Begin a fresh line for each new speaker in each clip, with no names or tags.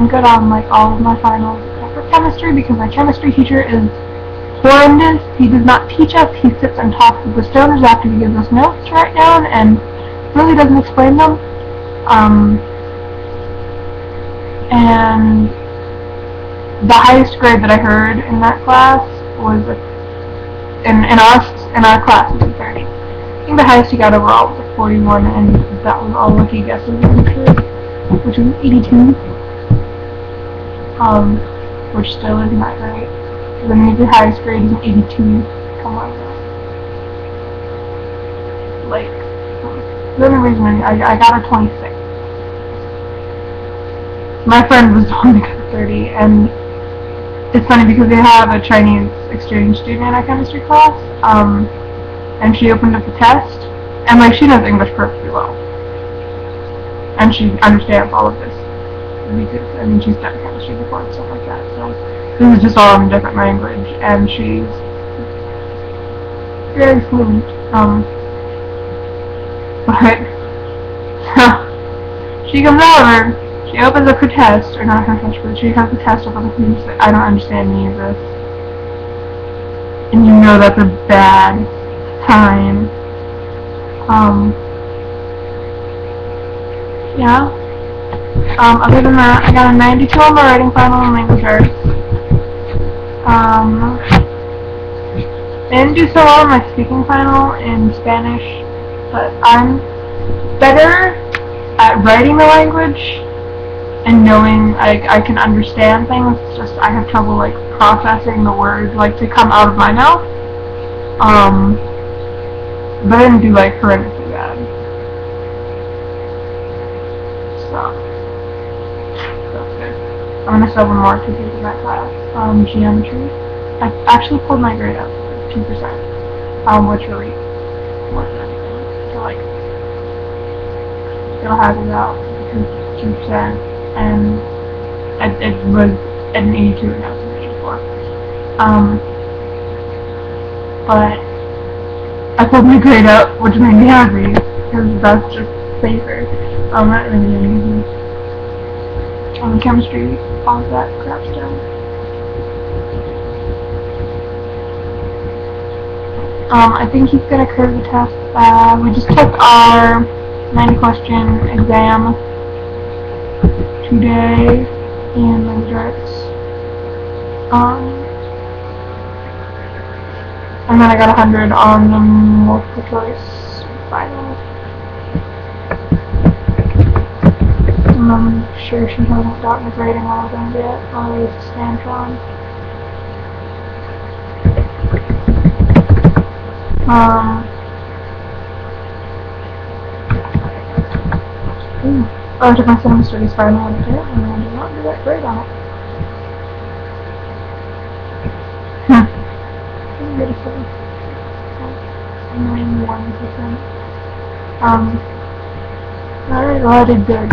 doing good on like all of my finals except for chemistry because my chemistry teacher is horrendous. He does not teach us. He sits and talks with the stoners after he gives us notes to write down and really doesn't explain them. And the highest grade that I heard in that class was in our class was a 30. I think the highest he got overall was like 41, and that was all lucky guesses, I'm sure, which was 82. Which still is not great. The major highest grade is an 82. Come on, like the only reason I got a 26. My friend was the one that got a 30, and it's funny because they have a Chinese exchange student in our chemistry class, and she opened up the test, and like she knows English perfectly well, and she understands all of this because I mean she's done chemistry before and stuff like that. So this is just all in a different language, and she's very fluent. But she comes over. She opens up her test, or not her test, but she has the test up on the computer. She's like, I don't understand any of this. And you know that's a bad time. Yeah. Other than that, I got a 92 on my writing final in language arts. I didn't do so well on my speaking final in Spanish, but I'm better at writing the language and knowing I can understand things. It's just I have trouble like processing the words like to come out of my mouth. But I didn't do like horrendously bad. So that's good. I'm gonna still have one more to do in that class. Geometry. I actually pulled my grade up 2%. Which really wasn't anything. So like still have it out because 2%. And it was an 82 and I was an 84. But I pulled my grade up, which made me happy, because that's just safer. Not really anything. Chemistry, all of that crap's done. I think he's gonna curve the test. We just took our 90 question exam today in language arts. And then I got 100 on the multiple choice final. I'm sure she hasn't gotten the grading all of them yet, or at least Scantron. I took my cinema studies final in it, and I did not do that great on it. Beautiful. 91%. Alright, well I did good.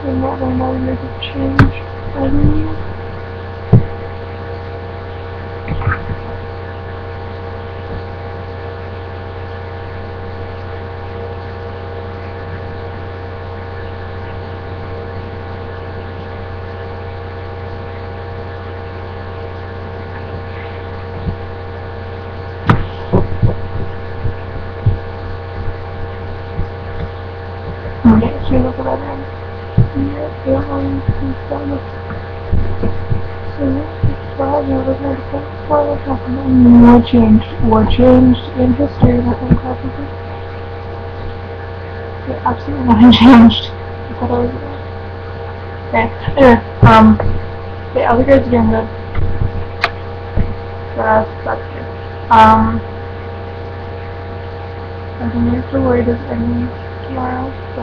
And that one will make a change, I believe. Okay, so look at that one. What changed in history, nothing probably. Yeah, absolutely nothing changed. I thought I was okay. Anyway, the other guys are doing good. So that's good. I don't know if the word is ending tomorrow. The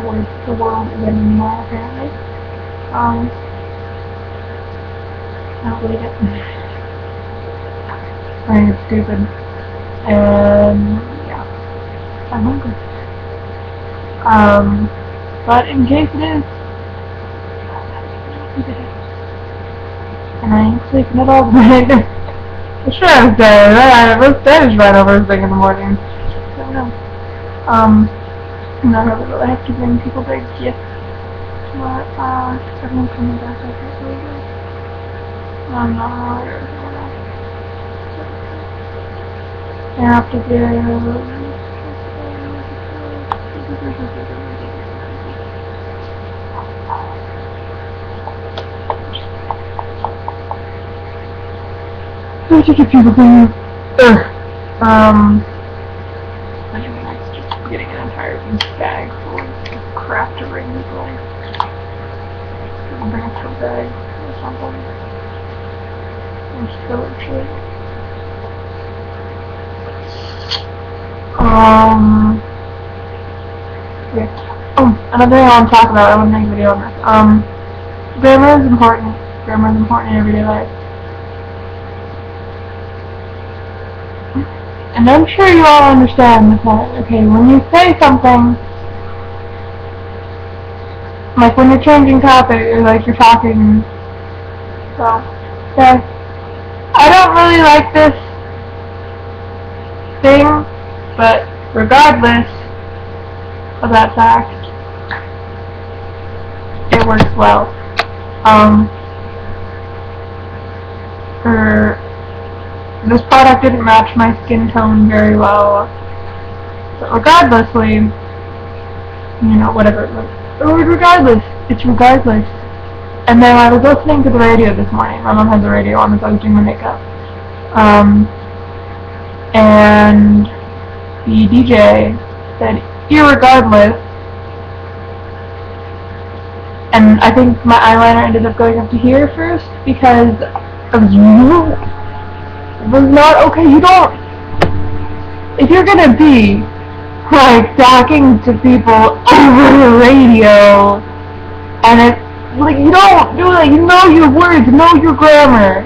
world is ending tomorrow, apparently. I don't believe it. I think it's stupid. And yeah, I'm hungry. But in case it is, And I ain't sleeping at all tonight. I'm sure I was dead. I was dead is right over everything in the morning. I don't know. I'm not really have to bring people their gifts. But, everyone's coming back, I can't believe it. I'm not really everything else. I have to do... I have to get people things. Anyway, I was just getting an entire bag full of crap to bring people. Bring a tote bag or something. And storage shit. Yeah. Oh, another thing I want to talk about, I want to make a video on this. Grammar is important. Grammar is important in everyday life. And I'm sure you all understand that, okay, when you say something, like when you're changing topic, or like you're talking, so, okay, I don't really like this thing, but regardless of that fact, it works well. This product didn't match my skin tone very well, but regardlessly, you know, whatever, regardless, it's regardless. And then I was listening to the radio this morning. My mom had the radio on as I was doing my makeup. And the DJ said, irregardless, and I think my eyeliner ended up going up to here first because I was not okay. You don't, if you're gonna be like talking to people over the radio, and it's like, you don't do that. You know your words, know your grammar.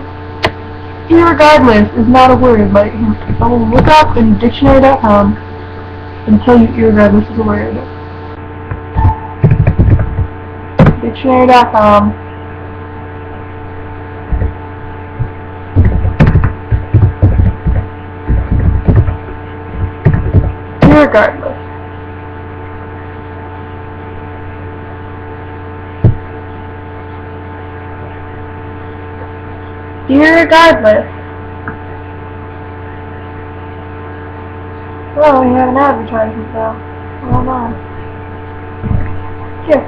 Irregardless is not a word. Like, I will look up in dictionary.com and tell you irregardless is a word. Dictionary.com. Irregardless. Irregardless. Well, we have an advertisement though. Hold on. Here.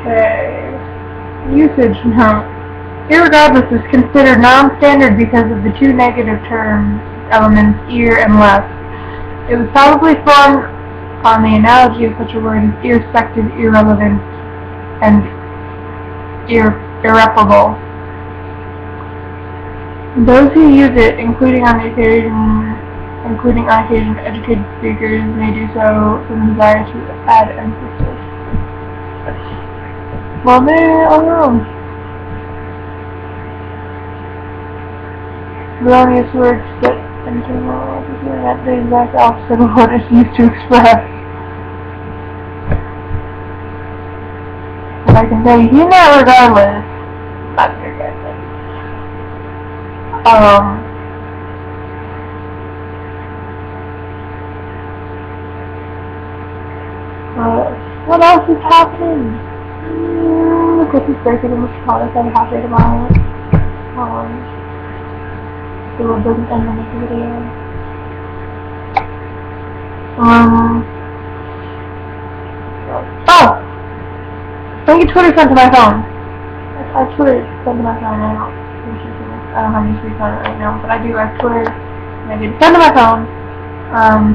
Okay. Usage note. Irregardless is considered non-standard because of the two negative term elements, ir and less. It was probably formed on the analogy of such a word as irrespective, irrelevant, and irreparable. Those who use it, including on occasion educated speakers, may do so from a desire to add emphasis. Well, they're all wrong. Erroneous words that that the exact opposite of what it's used to express. But I can tell you, he's not regardless. Not regardless. What else is happening? Christmas birthday to Mr. Thomas. I'm happy tomorrow. The world doesn't end on this video. Oh! Don't get Twitter sent to my phone. I have Twitter sent to my phone. I don't have any free on it right now, but I do have Twitter. And I get sent to my phone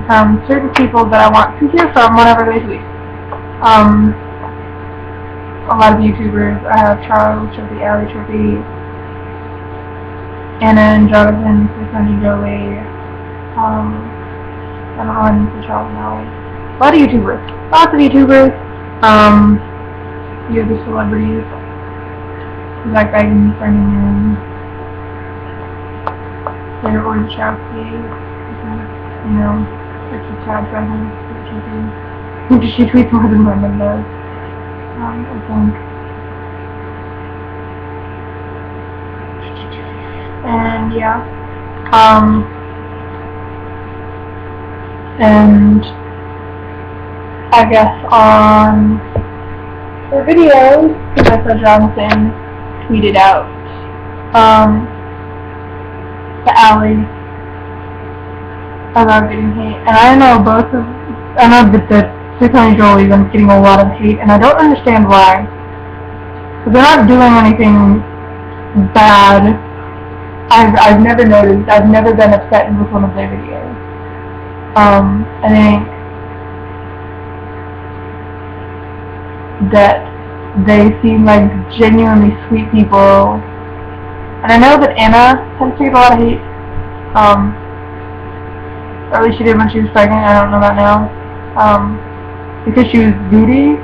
from certain people that I want to hear from whenever they tweet. A lot of YouTubers. I have Charles Trippy, Ali Trippy, Anna and Jonathan, Sunny Joey, I don't know how to say Charles and Ali. A lot of YouTubers. Lots of YouTubers. You have the celebrities. Zach Bagans, Brendan Moon, Sarah Wojciechowski. you know, it's a sad presence that she tweets more than Lemon does, I think. And yeah, and I guess on her videos, Vanessa Johnson tweeted out to Allie about getting hate, and I know that the 600 Jolie is getting a lot of hate, and I don't understand why. Because they're not doing anything bad. I've never noticed. I've never been upset with one of their videos. I think that they seem like genuinely sweet people, and I know that Anna tends to get a lot of hate. Or at least she did when she was pregnant. I don't know about now. Because she was booty.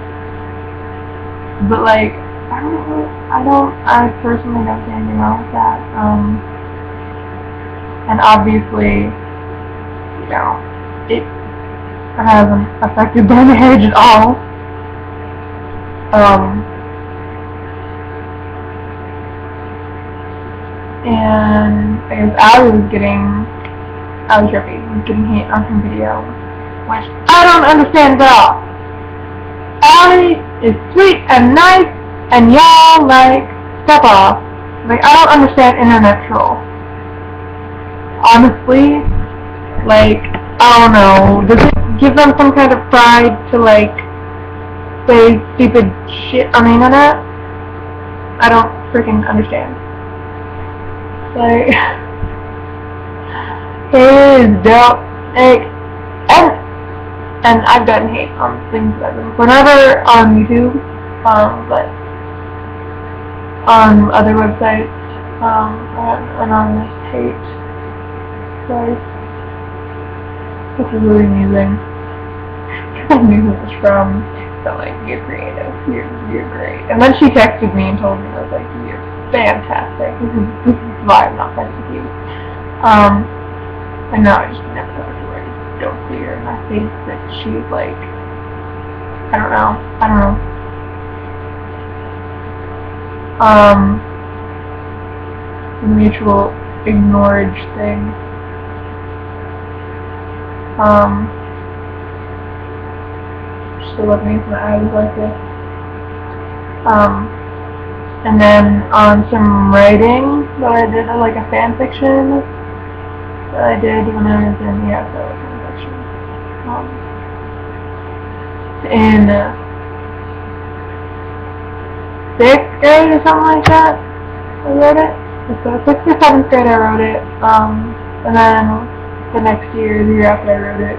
But like, I personally don't see anything wrong with that. And obviously, you know, it hasn't affected their marriage at all. And I guess Allie was getting hate on her video, which I don't understand at all. Allie is sweet and nice, and y'all, like, step off. Like, I don't understand internet troll. Honestly, like, I don't know. Does it give them some kind of pride to, like, say stupid shit on the internet? I don't freaking understand. Like, it is dope. Like, and I've gotten hate on things that I've been whenever on YouTube, but on other websites, I got anonymous hate twice, which is really amusing. I knew who it was from, so like, you're creative, you're great. And then she texted me and told me, I was like, you're fantastic, this is why I'm not friends with you. And now I just never know to where I don't see her, and I think that she's like, I don't know. The mutual ignorage thing. Just look me from the eyes like this. And then on some writing that I did, like a fan fiction that I did when I was in, yeah, that was fan fiction. In 6th grade or something like that, I wrote it. So 6th or 7th grade I wrote it, and then the next year, the year after I wrote it,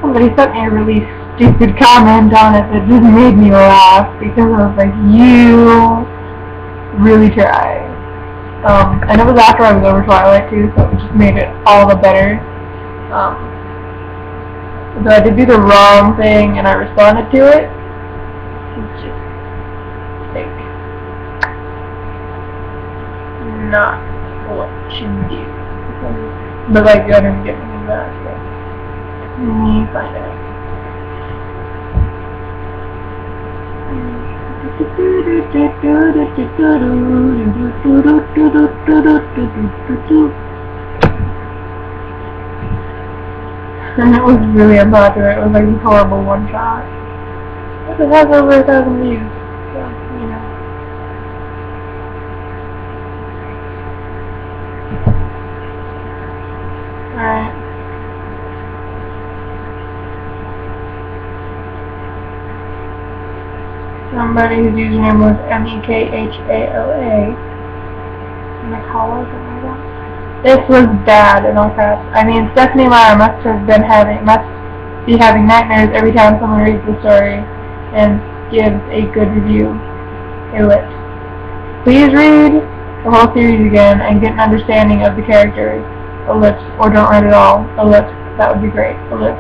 somebody sent me a really stupid comment on it that just made me laugh, because I was like, you really try. And it was after I was over Twilight too, so it just made it all the better. So I did do the wrong thing, and I responded to it. It's just like not what you do. But like, I didn't get anything back. So let me find out. And it was really unpopular. It was like a horrible one shot. But it has over 1,000 views, so, you know. Alright. Somebody whose username was MEKHALA. Mekhala, something like that. This was bad in all caps. I mean, Stephanie Meyer must be having nightmares every time someone reads the story and gives a good review. Ellipse. Please read the whole series again and get an understanding of the characters. Ellipse. Or don't read it all. Ellipse. That would be great. Ellipse.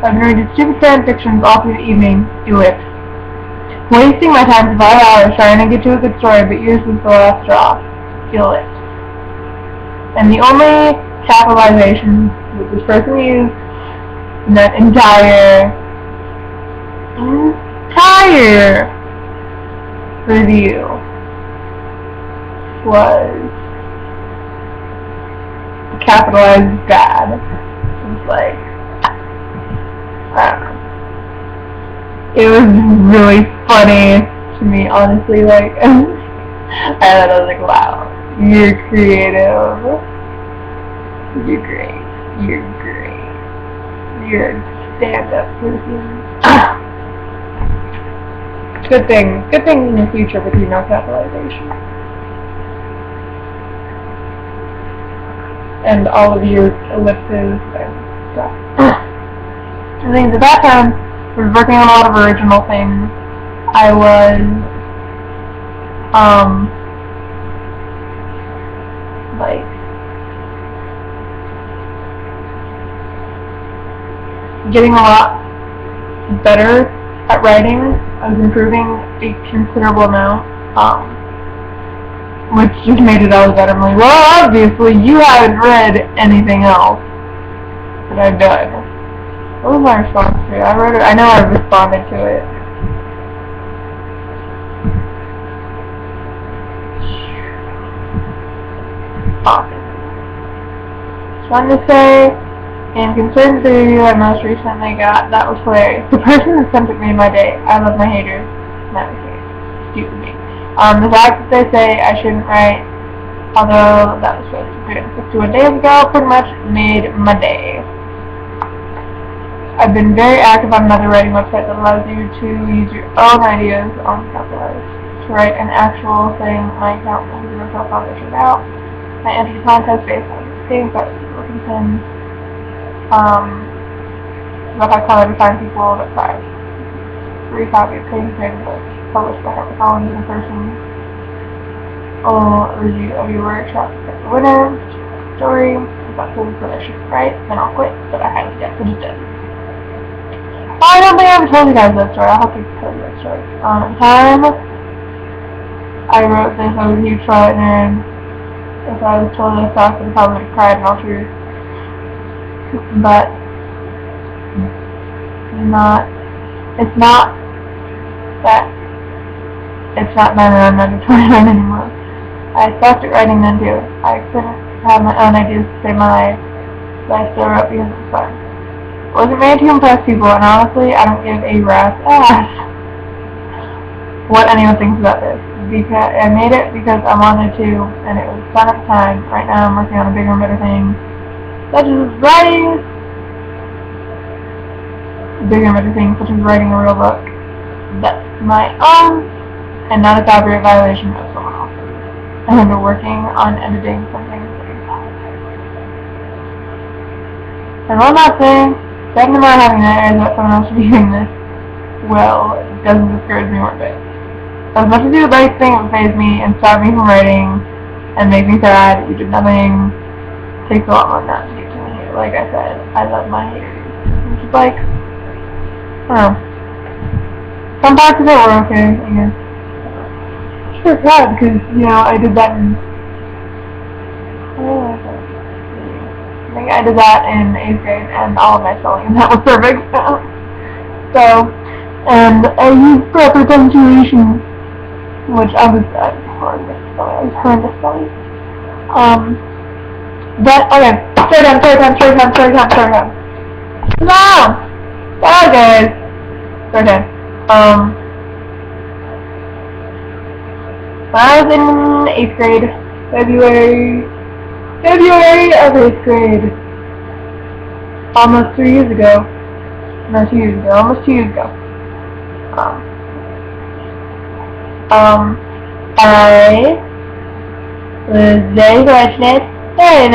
I've been reading stupid fan fictions all through the evening. Ellipse. Wasting my time for 5 hours trying to get to a good story, but yours was the last straw. Ellipse. And the only capitalization that this person used in that entire review was capitalized bad. It was like, I don't know. It was really funny to me, honestly. Like, and I was like, wow, you're creative. You're great. You're great. You're a stand-up person. Good things in the future with no capitalization. And all of your ellipses and stuff. I think at that time, I was working on a lot of original things. I was, like, getting a lot better at writing. I was improving a considerable amount, which just made it all better. I'm like, well, obviously you haven't read anything else that I've done. What was my response to it? I wrote it. I know I responded to it. Just wanted to say, in concerning the review I most recently got, that was hilarious. The person that sent it made my day. I love my haters. Not my haters. Stupid me. The fact that they say I shouldn't write, although that was supposed to be 61 days ago, pretty much made my day. I've been very active on another writing website that allows you to use your own ideas on Capitalize. To write an actual thing, my account will be myself published out. I entered a contest based on things that people contend. But I call every time people that try. 3 copies of Crazy Crazy Books, published by HarperCollins in person. Review of your workshop to pick the winner. Story. If that says that I should write, then I'll quit, but I highly doubt that it does. I don't think I ever told you guys that story. I'll have to tell you that story. At the time I wrote this, I was a huge Twilight nerd. If I was told this stuff, I probably would have cried in all truth. But it's not mandatory anymore. I stopped at writing then too. I couldn't have my own ideas to save my life, but I still wrote because it was fun. I wasn't made to impress people, and honestly, I don't give a rat's ass what anyone thinks about this. Because I made it because I wanted to, and it was fun at the time. Right now, I'm working on a bigger and better thing, such as writing a real book that's my own, and not a copyright violation of someone else's. And I've been working on editing something. And one last thing. Second of all, having nightmares that someone else should be doing this, well, it doesn't discourage me one bit. As much as you would like to think it would faze me and stop me from writing and make me sad, you did nothing. It takes a lot more than that to get to me. Like I said, I love my haters. It's just like, I don't know. Some parts of it were okay, I guess. Sure, sad, because, you know, I did that in... I did that in 8th grade, and all of my spelling, and that was perfect. So, and I used proper punctuation, which I was horrendous spelling. But, okay, story time. No! Bye, guys! Story time. When I was in 8th grade, February of 8th grade, almost 3 years ago, no, 2 years ago, almost 2 years ago, I was very fortunate, and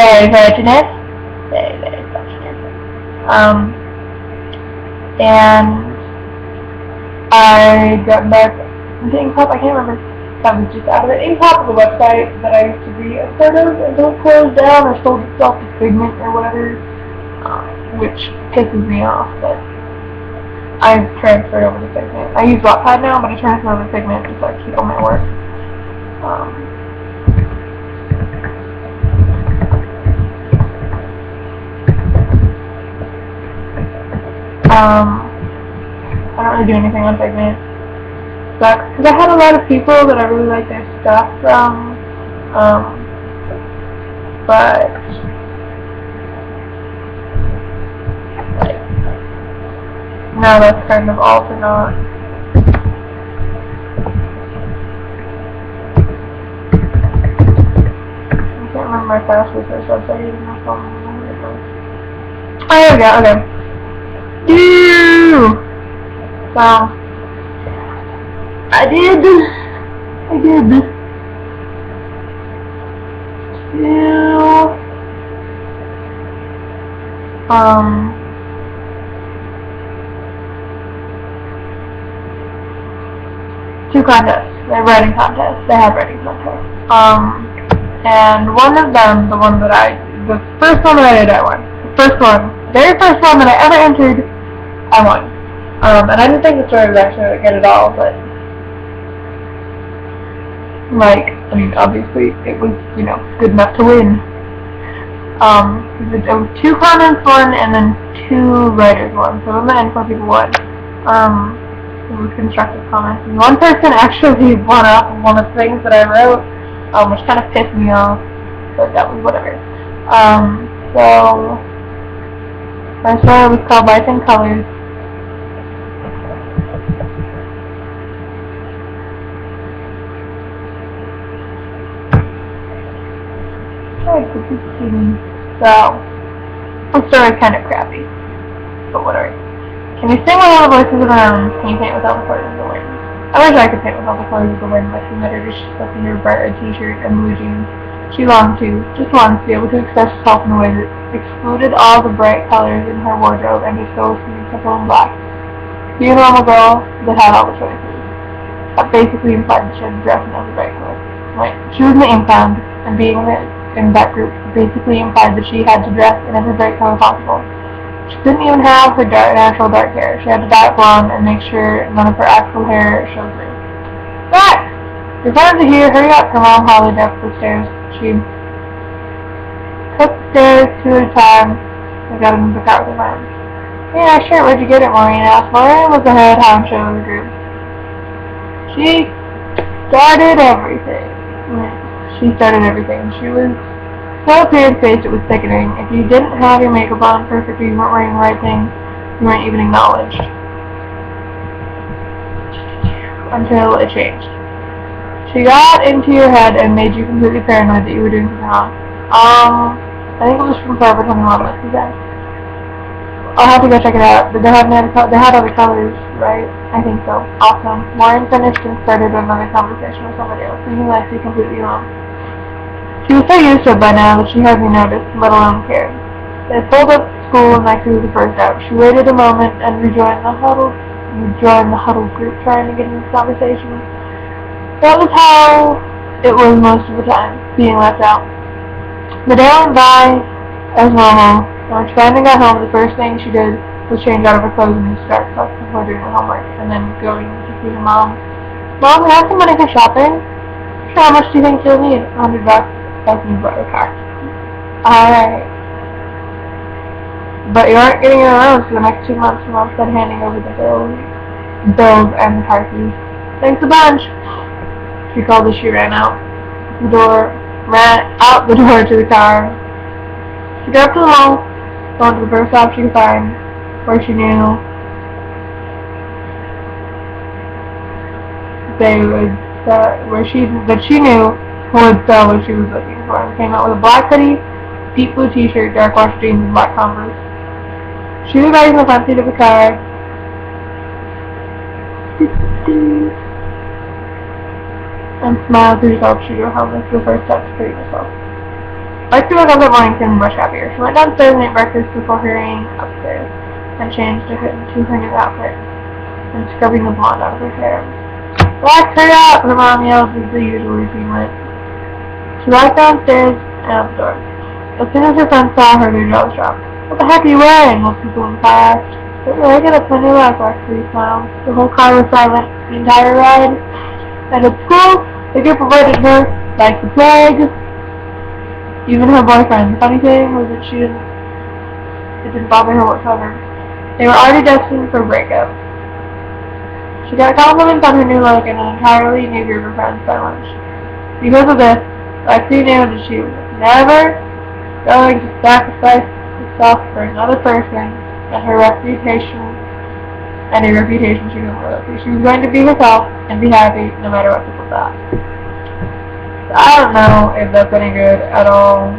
I got back into Inkpop. I can't remember. That was just out of it. Inkpop was a website that I used to be a part of until it closed down or sold itself to Figment or whatever, which pisses me off, but I've transferred over to Figment. I use Wattpad now, but I transferred over to Figment just so I keep all my work. I don't really do anything on Figment. But, because I had a lot of people that I really like their stuff from, but, like, now that's kind of all for naught. I can't remember my password for this website even my phone. Oh, here we go, okay. Wow. I did. Two contests. They have writing contests. And one of them, the first one that I did, I won. Very first one that I ever entered, I won. And I didn't think the story was actually really good at all, but, like, I mean, obviously, it was, you know, good enough to win. It was 2 comments won, and then 2 writers won, so in the end, 4 people won. It was constructive comments, and one person actually won off of one of the things that I wrote, which kind of pissed me off, but that was whatever. So, my story was called Life in Colors. So, the story's kind of crappy, but whatever. Can you sing with all the voices of the room? Can you paint with all the colors of the wind? I wish I could paint with all the colors of the wind, like she met her just stuck in her bright red t-shirt and blue jeans. She just longed to be able to express herself in a way that excluded all the bright colors in her wardrobe and just go with simple and black. Be a normal girl that had all the choices. That basically implied that she had to dress in every bright color. Right. She was an impound, and being in that group basically implied that she had to dress in every bright color possible. She didn't even have her natural dark hair. She had to dye it blonde and make sure none of her actual hair showed through. Back! Your friends are here. Hurry up! Her mom hollered up the stairs. She took the stairs 2 at a time and got into the car with her friends. Yeah, sure. Where'd you get it, Maureen asked. Maureen was the head honcho of the group. She started everything. She was so appearance-based it was sickening. If you didn't have your makeup on perfectly, you weren't wearing the right thing, you weren't even acknowledged. Until it changed. She got into your head and made you completely paranoid that you were doing something wrong. I think it was from Forever 21, let's see that. I'll have to go check it out. But they had other colors, right? I think so. Awesome. Maureen finished and started another conversation with somebody else, leaving Lexi completely alone. She was so used to it by now that she hardly noticed, let alone cared. They pulled up to school and Lexi was the first out. She waited a moment and rejoined the huddled group trying to get into the conversation. That was how it was most of the time, being left out. The day went by as normal. When she finally got home, the first thing she did was change out of her clothes and start clothes before doing her homework, and then going to see her mom. Mom, I have some money for shopping. Sure, how much do you think you'll need? $100. That's when you bought your car. Alright. But you aren't getting your allowance for the next 2 months, Mom said, handing over the bills and the car keys. Thanks a bunch. She called as she ran out the door to the car. She got up to the mall, going to the first shop she could find, where she knew would sell what she was looking for, and came out with a black hoodie, deep blue t-shirt, dark wash jeans, and black Converse. She was riding in the front seat of the car. And smiled to herself. She drove home. This was the first step to treat herself. Lexi woke up that morning feeling much happier. She went downstairs and ate breakfast before hurrying upstairs and changed to her new outfit and scrubbing the blonde out of her hair. Lex, hurry up! Her mom yelled as the usual routine went. She walked downstairs and out the door. As soon as her friends saw her, their jaws dropped. What the heck are you wearing? Most people in the car asked. Don't worry, I got plenty of luck, Lexi smiled. The whole car was silent the entire ride. And at school, the group avoided her like the plague. Even her boyfriend. The funny thing was that it didn't bother her whatsoever. They were already destined for breakup. She got compliments on her new look and an entirely new group of friends by lunch. Because of this, Lexi knew that she was never going to sacrifice herself for another person and her reputation and a reputation she couldn't live up to. She was going to be herself and be happy no matter what people thought. So I don't know if that's any good at all.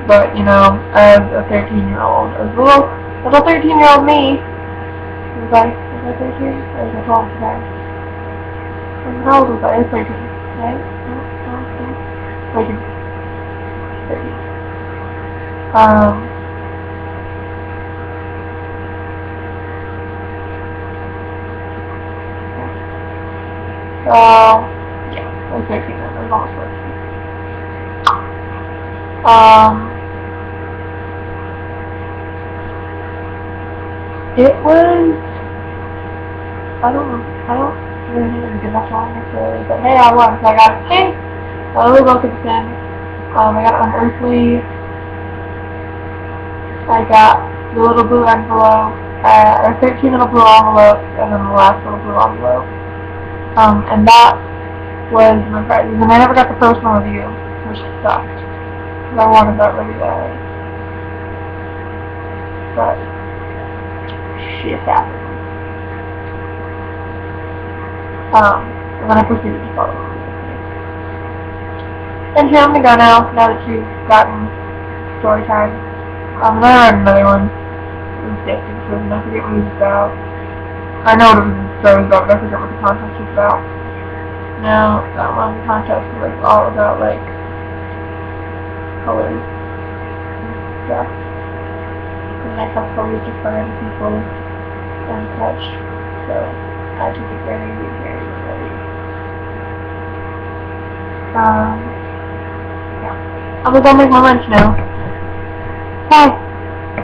But, you know, as a 13-year-old, as little 13-year-old me, was I 13? Or was I 12? Sorry. How old was I? I was 13, right? 13. 13. So, yeah, I was 13 then. I was almost 14. It was, I don't really know because that's wrong necessarily, but hey, I won. So I got Pink, Lily Wilkinson, I got Unearthly, I got the little blue envelope, or 13 little blue envelopes, and then the last little blue envelope. And that was my prizes. And I never got the personal review, which sucked. Because I wanted that really bad. But shit happened. And then I proceeded to follow them. And here I'm gonna go now that you've gotten story time. And then I read another one. It was distance, and I forget what it was about. I know what the story was about, but I forget what the contest was about. No, that one, the contest was like all about like colors and stuff. And I have colors to find people and such. So I took it very, very slowly. Yeah. I'm gonna go make my lunch now. Bye.